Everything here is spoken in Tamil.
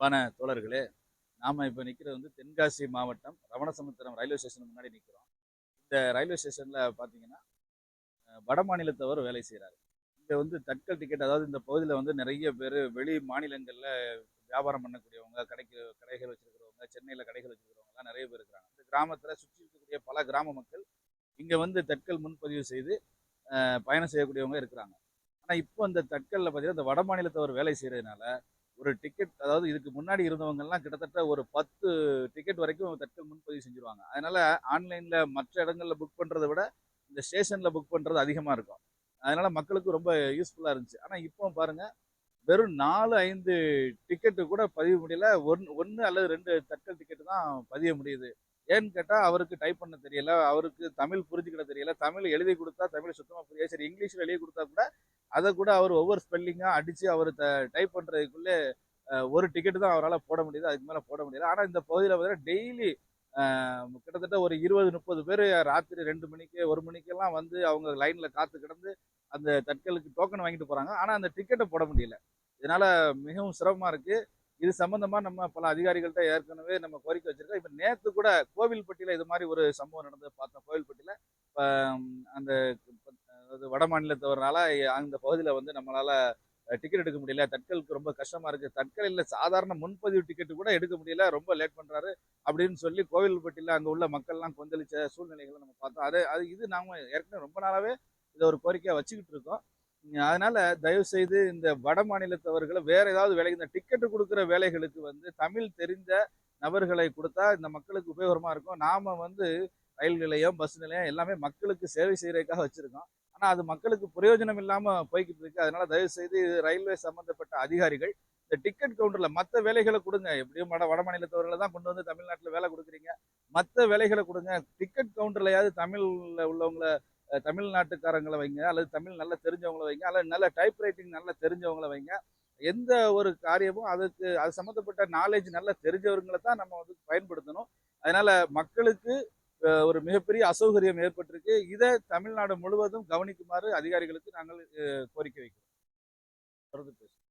தோழர்களே, நாம இப்ப நிக்கிறது வந்து தென்காசி மாவட்டம் ரவணசமுத்திரம் ரயில்வே ஸ்டேஷன் முன்னாடி நிக்கிறோம். இந்த ரயில்வே ஸ்டேஷன்ல பார்த்தீங்கன்னா, வட மாநிலத்தவர் வேலை செய்றாரு. இங்க வந்து தட்கல் டிக்கெட் அதாவது இந்த பகுதியில வந்து நெறைய பேரு வெளி மாநிலங்கள்ல வியாபாரம் பண்ணக்கூடியவங்க, கடைகள் வச்சிருக்கிறவங்க, சென்னையில கடைகள் வச்சிருக்கிறவங்கலாம் நெறைய பேர் இருக்கிறாங்க. இந்த கிராமத்தில சுற்றி இருக்கக்கூடிய பல கிராம மக்கள் இங்க வந்து தட்கல் முன்பதிவு செய்து பயணம் செய்யக்கூடியவங்க இருக்கிறாங்க. ஆனா, இப்போ அந்த தட்கல்ல பார்த்தீங்கன்னா, இந்த வட மாநிலத்தவர் வேலை செய்றதுனால ஒரு டிக்கெட் அதாவது இதுக்கு முன்னாடி இருந்தவங்கலாம் கிட்டத்தட்ட ஒரு 10 டிக்கெட் வரைக்கும் தட்கல் முன்பதிவு செஞ்சுருவாங்க. அதனால ஆன்லைன்ல மற்ற இடங்கள்ல புக் பண்றத விட, இந்த ஸ்டேஷன்ல புக் பண்றது அதிகமா இருக்கும். அதனால மக்களுக்கு ரொம்ப யூஸ்ஃபுல்லா இருந்துச்சு. ஆனா இப்போ பாருங்க, வெறும் 4, 5 டிக்கெட் கூட பதிய முடியல. 1 அல்லது 2 தட்கல் டிக்கெட் தான் பதிய முடியுது. ஏன்னு கேட்டா, அவருக்கு டைப் பண்ண தெரியல. அவருக்கு தமிழ் புரிஞ்சுக்கிட தெரியல. தமிழ் எழுதி குடுத்தா தமிழ் சுத்தமா புரியாது. சரி இங்கிலீஷ்ல எழுதி குடுத்தா கூட, அத கூட அவர் ஒவ்வொரு ஸ்பெல்லிங்கா அடிச்சு அவரு டைப் பண்றதுக்குள்ள ஒரு டிக்கெட் தான் அவரால போட முடியுது. அதுக்கு மேல போட முடியல. ஆனா இந்த பகுதியில பார்த்தீங்கன்னா டெய்லி அ கிட்டத்தட்ட ஒரு 20, 30 பேரு ராத்திரி 2 மணிக்கு, 1 மணிக்கெல்லாம் வந்து அவங்க லைன்ல காத்து கிடந்து அந்த தட்கலுக்கு டோக்கன் வாங்கிட்டு போறாங்க. ஆனா அந்த டிக்கெட்ட போட முடியல. இதனால மிகவும் சிரமமா இருக்கு. இது சம்பந்தமா நம்ம பல அதிகாரிகள்ட்ட ஏற்கனவே நம்ம கோரிக்கை வச்சிருக்கோம். இப்ப நேத்து கூட கோவில்பட்டியில இது மாரி ஒரு சம்பவம் நடந்தது பார்த்தோம். கோவில்பட்டியில அ அந்த அதாவது வட மாநிலத்தவர்னால அந்த பகுதியில வந்து நம்மளால டிக்கெட் எடுக்க முடியல. தட்கலுக்கு ரொம்ப கஷ்டமா இருக்கு. தட்கல் இல்ல சாதாரண முன்பதிவு டிக்கெட் கூட எடுக்க முடியல. ரொம்ப லேட் பண்றாரு. அப்படின்னு சொல்லி கோவில்பட்டியில அங்க உள்ள மக்கள்லாம் கொந்தளிச்ச சூழ்நிலைகள நம்ம பார்த்தோம். இது நாம ஏற்கனவே ரொம்ப நாளாவே இத ஒரு கோரிக்கையா வச்சுக்கிட்டு இருக்கோம். அதனால தயவு செய்து இந்த வட மாநிலத்தவர்கள வேற ஏதாவது வேலைக்கு இந்த டிக்கெட் குடுக்குற வேலைகளுக்கு வந்து தமிழ் தெரிந்த நபர்களை குடுத்தா இந்த மக்களுக்கு உபயோகரமா இருக்கும். நாம வந்து ரயில் நிலையம், பஸ் நிலையம் எல்லாமே மக்களுக்கு சேவை செய்றதுக்காக வச்சிருக்கோம். ஆனா அது மக்களுக்கு பிரயோஜனம் இல்லாம போய்க்கிட்டு இருக்கு. அதனால தயவு செய்து ரயில்வே சம்பந்தப்பட்ட அதிகாரிகள் இந்த டிக்கெட் கவுண்டர்ல மத்த வேலைகள குடுங்க. எப்படியும் வட மாநிலத்தவர்கள தான் கொண்டு வந்து தமிழ்நாட்டுல வேலை குடுக்குறீங்க. மத்த வேலைகள குடுங்க. டிக்கெட் கவுண்டர்லயாவது தமிழ்ல உள்ளவங்கள தமிழ்நாட்டுக்காரங்கள வைங்க. அல்லது தமிழ் நல்லா தெரிஞ்சவங்கள வைங்க. அல்லது நல்ல டைப் ரைட்டிங் நல்லா தெரிஞ்சவங்கள வைங்க. எந்த ஒரு காரியமும் அது சம்மந்தப்பட்ட நாலேட்ஜ் நல்லா தெரிஞ்சவங்கள தான் நம்ம வந்து பயன்படுத்தணும். அதனால மக்களுக்கு ஒரு மிகப்பெரிய அசௌகரியம் ஏற்பட்டிருக்கு. இத தமிழ்நாடு முழுவதும் கவனிக்குமாறு அதிகாரிகளுக்கு நாங்கள் கோரிக்கை வைக்கிறோம். தொடர்ந்து பேசுவோம்.